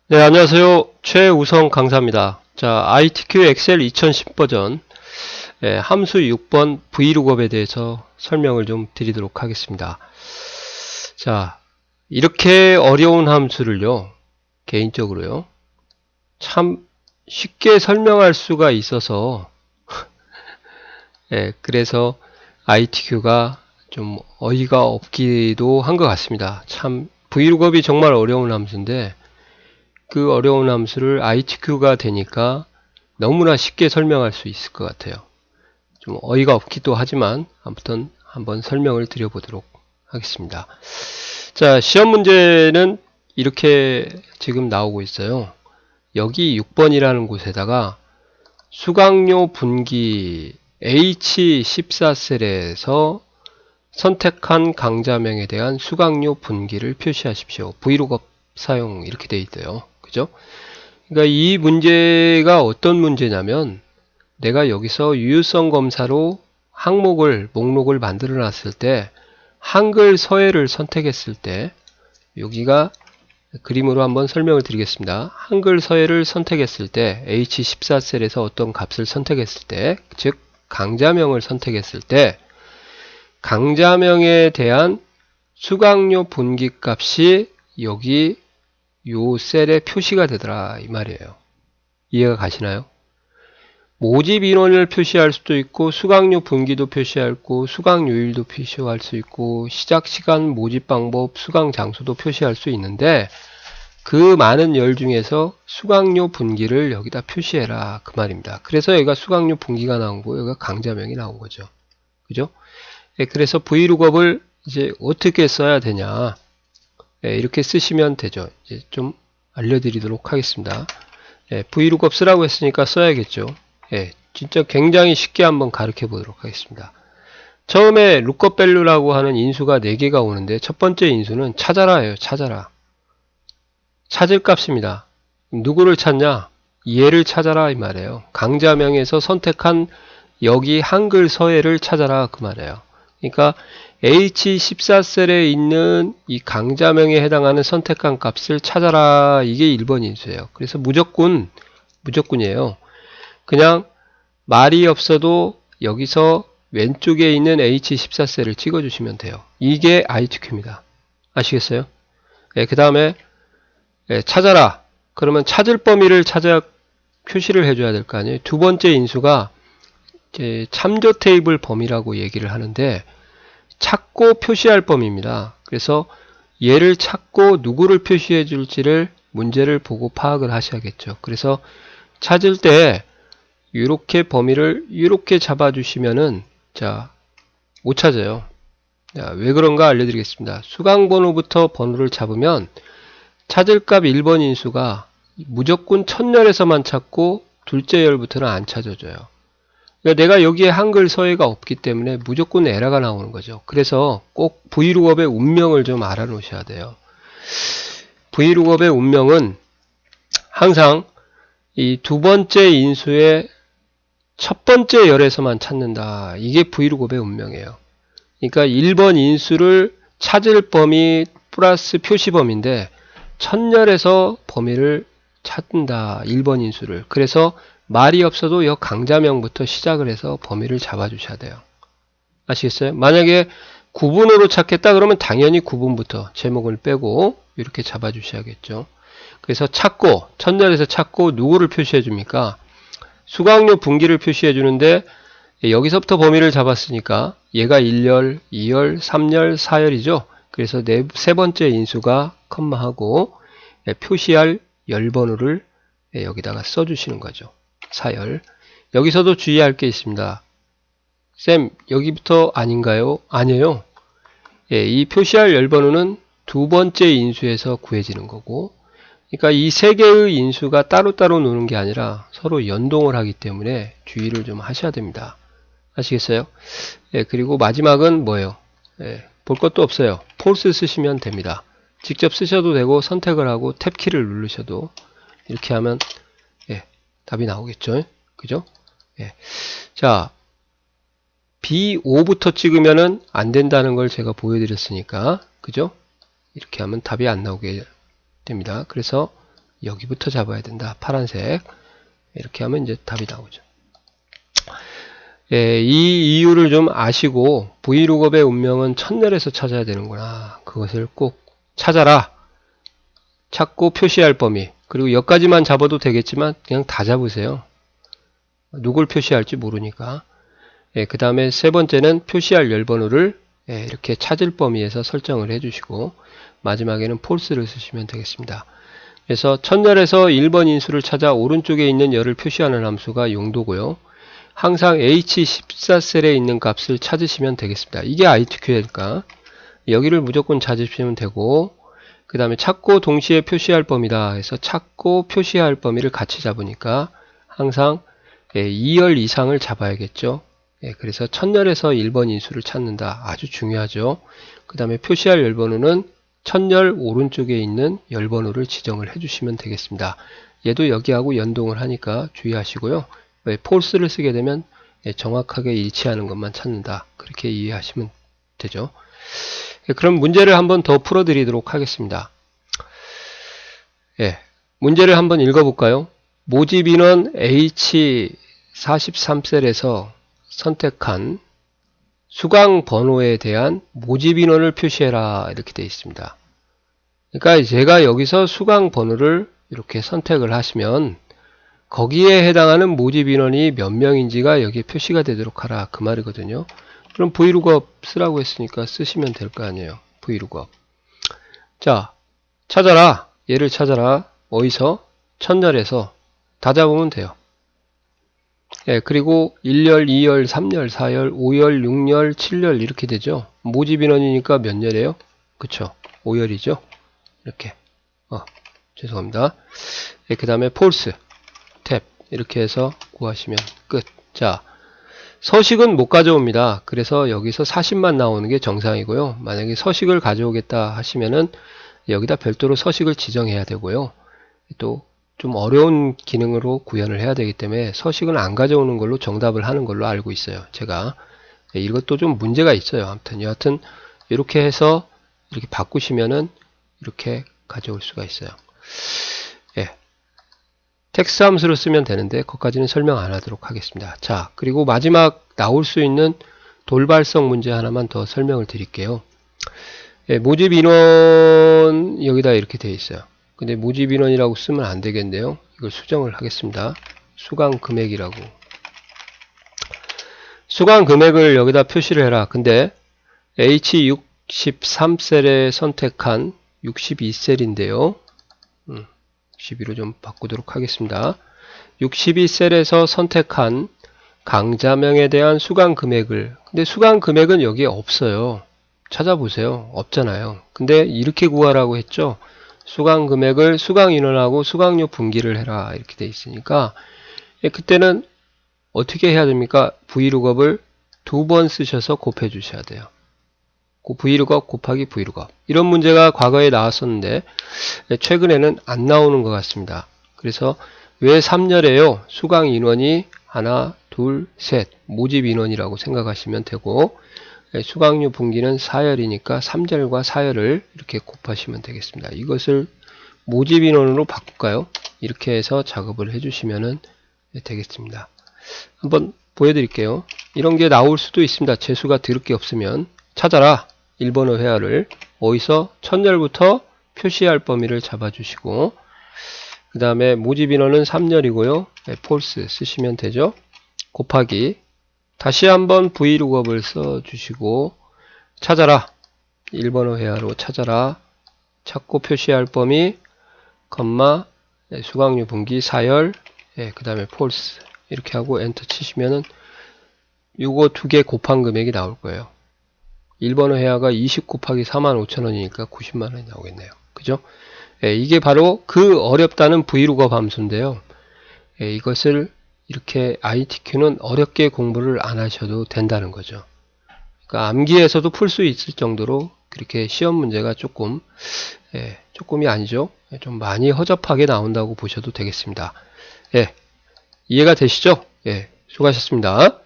네, 안녕하세요. 최우성 강사입니다. 자, ITQ 엑셀 2010 버전 함수 6번 Vlookup에 대해서 설명을 좀 드리도록 하겠습니다. 자, 이렇게 어려운 함수를요, 개인적으로요, 참 쉽게 설명할 수가 있어서 그래서 ITQ가 좀 어이가 없기도 한 것 같습니다. 참 Vlookup이 정말 어려운 함수인데 그 어려운 함수를 ITQ가 되니까 너무나 쉽게 설명할 수 있을 것 같아요. 좀 어이가 없기도 하지만 아무튼 한번 설명을 드려보도록 하겠습니다. 자, 시험 문제는 이렇게 지금 나오고 있어요. 여기 6번이라는 곳에다가 수강료 분기 H14셀에서 선택한 강좌명에 대한 수강료 분기를 표시하십시오. Vlookup 사용 이렇게 돼 있어요. 그죠? 그러니까 이 문제가 어떤 문제냐면 내가 여기서 유효성 검사로 목록을 만들어 놨을 때 한글 서예를 선택했을 때 여기가 그림으로 한번 설명을 드리겠습니다. 한글 서예를 선택했을 때 H14셀에서 어떤 값을 선택했을 때, 즉 강좌명을 선택했을 때 강좌명에 대한 수강료 분기 값이 여기 요 셀에 표시가 되더라 이 말이에요. 이해가 가시나요? 모집 인원을 표시할 수도 있고 수강료 분기도 표시하고 수강요일도 표시할 수 있고 시작 시간, 모집 방법, 수강 장소도 표시할 수 있는데 그 많은 열 중에서 수강료 분기를 여기다 표시해라 그 말입니다. 그래서 여기가 수강료 분기가 나온 거고 여기가 강좌명이 나온 거죠. 그죠? 그래서 Vlookup을 이제 어떻게 써야 되냐 이렇게 쓰시면 되죠. 이제 좀 알려드리도록 하겠습니다. Vlookup 쓰라고 했으니까 써야겠죠. 진짜 굉장히 쉽게 한번 가르쳐 보도록 하겠습니다. 처음에 lookup value라고 하는 인수가 4개가 오는데 첫 번째 인수는 찾아라예요. 찾아라. 찾을 값입니다. 누구를 찾냐? 얘를 찾아라 이 말이에요. 강좌명에서 선택한 여기 한글 서예를 찾아라 그 말이에요. 그러니까 H14셀에 있는 이 강좌명에 해당하는 선택한 값을 찾아라. 이게 1번 인수예요. 그래서 무조건이에요. 그냥 말이 없어도 여기서 왼쪽에 있는 H14셀을 찍어주시면 돼요. 이게 ITQ입니다. 아시겠어요? 그 다음에 찾아라. 그러면 찾을 범위를 표시를 해줘야 될 거 아니에요. 두 번째 인수가 이제 참조 테이블 범위라고 얘기를 하는데 찾고 표시할 범위입니다. 그래서 얘를 찾고 누구를 표시해 줄지를 문제를 보고 파악을 하셔야겠죠. 그래서 찾을 때 이렇게 범위를 이렇게 잡아주시면은 못 찾아요. 왜 그런가 알려드리겠습니다. 수강번호부터 번호를 잡으면 찾을 값 1번 인수가 무조건 첫열에서만 찾고 둘째 열부터는 안 찾아줘요. 그러니까 내가 여기에 한글 서예가 없기 때문에 무조건 에러가 나오는 거죠. 그래서 꼭 Vlookup의 운명을 좀 알아 놓으셔야 돼요. Vlookup의 운명은 항상 이 두 번째 인수의 첫 번째 열에서만 찾는다. 이게 Vlookup의 운명이에요. 그러니까 1번 인수를 찾을 범위 플러스 표시 범위인데 첫열에서 범위를 찾는다. 1번 인수를. 그래서 말이 없어도 이 강좌명부터 시작을 해서 범위를 잡아주셔야 돼요. 아시겠어요? 만약에 구분으로 찾겠다 그러면 당연히 구분부터 제목을 빼고 이렇게 잡아주셔야겠죠. 그래서 첫열에서 찾고 누구를 표시해 줍니까? 수강료 분기를 표시해 주는데 여기서부터 범위를 잡았으니까 얘가 1열, 2열, 3열, 4열이죠. 그래서 세 번째 인수가 컴마하고 표시할 열번호를 여기다가 써주시는 거죠. 4열. 여기서도 주의할 게 있습니다. 쌤, 여기부터 아닌가요? 아니에요. 이 표시할 열번호는 두 번째 인수에서 구해지는 거고, 그러니까 이 세 개의 인수가 따로따로 노는 게 아니라 서로 연동을 하기 때문에 주의를 좀 하셔야 됩니다. 아시겠어요? 그리고 마지막은 뭐예요? 볼 것도 없어요. 폴스 쓰시면 됩니다. 직접 쓰셔도 되고 선택을 하고 탭키를 누르셔도 이렇게 하면 답이 나오겠죠. 그죠? 자, B5부터 찍으면은 안 된다는 걸 제가 보여드렸으니까, 그죠? 이렇게 하면 답이 안 나오게 됩니다. 그래서 여기부터 잡아야 된다. 파란색. 이렇게 하면 이제 답이 나오죠. 예, 이 이유를 좀 아시고 브이룩업의 운명은 첫날에서 찾아야 되는구나. 그것을 꼭 찾아라. 찾고 표시할 범위. 그리고 여기까지만 잡아도 되겠지만 그냥 다 잡으세요. 누굴 표시할지 모르니까. 예, 그 다음에 세 번째는 표시할 열번호를 예, 이렇게 찾을 범위에서 설정을 해주시고 마지막에는 false를 쓰시면 되겠습니다. 그래서 첫열에서 1번 인수를 찾아 오른쪽에 있는 열을 표시하는 함수가 용도고요. 항상 H14셀에 있는 값을 찾으시면 되겠습니다. 이게 ITQ니까 여기를 무조건 찾으시면 되고, 그 다음에 찾고 동시에 표시할 범위다 해서 찾고 표시할 범위를 같이 잡으니까 항상 2열 이상을 잡아야겠죠. 그래서 첫열에서 1번 인수를 찾는다. 아주 중요하죠. 그 다음에 표시할 열번호는 첫열 오른쪽에 있는 열번호를 지정을 해주시면 되겠습니다. 얘도 여기하고 연동을 하니까 주의하시고요. false를 쓰게 되면 정확하게 일치하는 것만 찾는다. 그렇게 이해하시면 되죠. 그럼 문제를 한번 더 풀어드리도록 하겠습니다. 문제를 한번 읽어볼까요? 모집 인원 H43셀에서 선택한 수강 번호에 대한 모집 인원을 표시해라. 이렇게 되어 있습니다. 그러니까 제가 여기서 수강 번호를 이렇게 선택을 하시면 거기에 해당하는 모집 인원이 몇 명인지가 여기에 표시가 되도록 하라. 그 말이거든요. 그럼 브이룩업 쓰라고 했으니까 쓰시면 될 거 아니에요. 브이룩업. 자, 찾아라. 얘를 찾아라. 어디서? 첫열에서 다 잡으면 돼요. 그리고 1열, 2열, 3열, 4열, 5열, 6열, 7열 이렇게 되죠. 모집 인원이니까 몇 열이에요? 그쵸. 5열이죠. 이렇게. 죄송합니다. 그 다음에 false, 탭 이렇게 해서 구하시면 끝. 자, 서식은 못 가져옵니다. 그래서 여기서 40만 나오는 게 정상이고요. 만약에 서식을 가져오겠다 하시면은 여기다 별도로 서식을 지정해야 되고요. 또 좀 어려운 기능으로 구현을 해야 되기 때문에 서식은 안 가져오는 걸로 정답을 하는 걸로 알고 있어요. 제가. 이것도 좀 문제가 있어요. 아무튼 여하튼 이렇게 해서 이렇게 바꾸시면은 이렇게 가져올 수가 있어요. 텍스트 함수를 쓰면 되는데 거기까지는 설명 안 하도록 하겠습니다. 자, 그리고 마지막 나올 수 있는 돌발성 문제 하나만 더 설명을 드릴게요. 모집 인원 여기다 이렇게 되어 있어요. 근데 모집 인원이라고 쓰면 안 되겠네요. 이걸 수정을 하겠습니다. 수강 금액이라고. 수강 금액을 여기다 표시를 해라. 근데 H63셀에 선택한 62셀인데요. 62로 좀 바꾸도록 하겠습니다. 62셀에서 선택한 강좌명에 대한 수강 금액을, 근데 수강 금액은 여기에 없어요. 찾아보세요. 없잖아요. 근데 이렇게 구하라고 했죠. 수강 금액을 수강 인원하고 수강료 분기를 해라. 이렇게 돼 있으니까 그때는 어떻게 해야 됩니까? 브이룩업을 2번 쓰셔서 곱해 주셔야 돼요. 브이룩업 곱하기 브이룩업. 이런 문제가 과거에 나왔었는데 최근에는 안 나오는 것 같습니다. 그래서 왜 3열에요? 수강 인원이 하나, 둘, 셋 모집 인원이라고 생각하시면 되고, 수강료 분기는 4열이니까 3열과 4열을 이렇게 곱하시면 되겠습니다. 이것을 모집 인원으로 바꿀까요? 이렇게 해서 작업을 해주시면 되겠습니다. 한번 보여드릴게요. 이런 게 나올 수도 있습니다. 재수가 드럽게 없으면. 찾아라. 1번호 회화를 어디서 첫열부터 표시할 범위를 잡아주시고, 그 다음에 모집 인원은 3열이고요. false 쓰시면 되죠. 곱하기 다시 한번 브이룩업을 써주시고 찾아라. 1번호 회화로 찾아라. 찾고 표시할 범위 컴마 수강료 분기 4열 그 다음에 false 이렇게 하고 엔터 치시면은 요거 두 개 곱한 금액이 나올 거예요. 1번호 회화가 20 곱하기 45,000원이니까 90만원이 나오겠네요. 그죠? 이게 바로 그 어렵다는 브이룩업 함수인데요. 이것을 이렇게 ITQ는 어렵게 공부를 안 하셔도 된다는 거죠. 그러니까 암기에서도 풀 수 있을 정도로 그렇게 시험 문제가 조금이 아니죠. 좀 많이 허접하게 나온다고 보셔도 되겠습니다. 이해가 되시죠? 수고하셨습니다.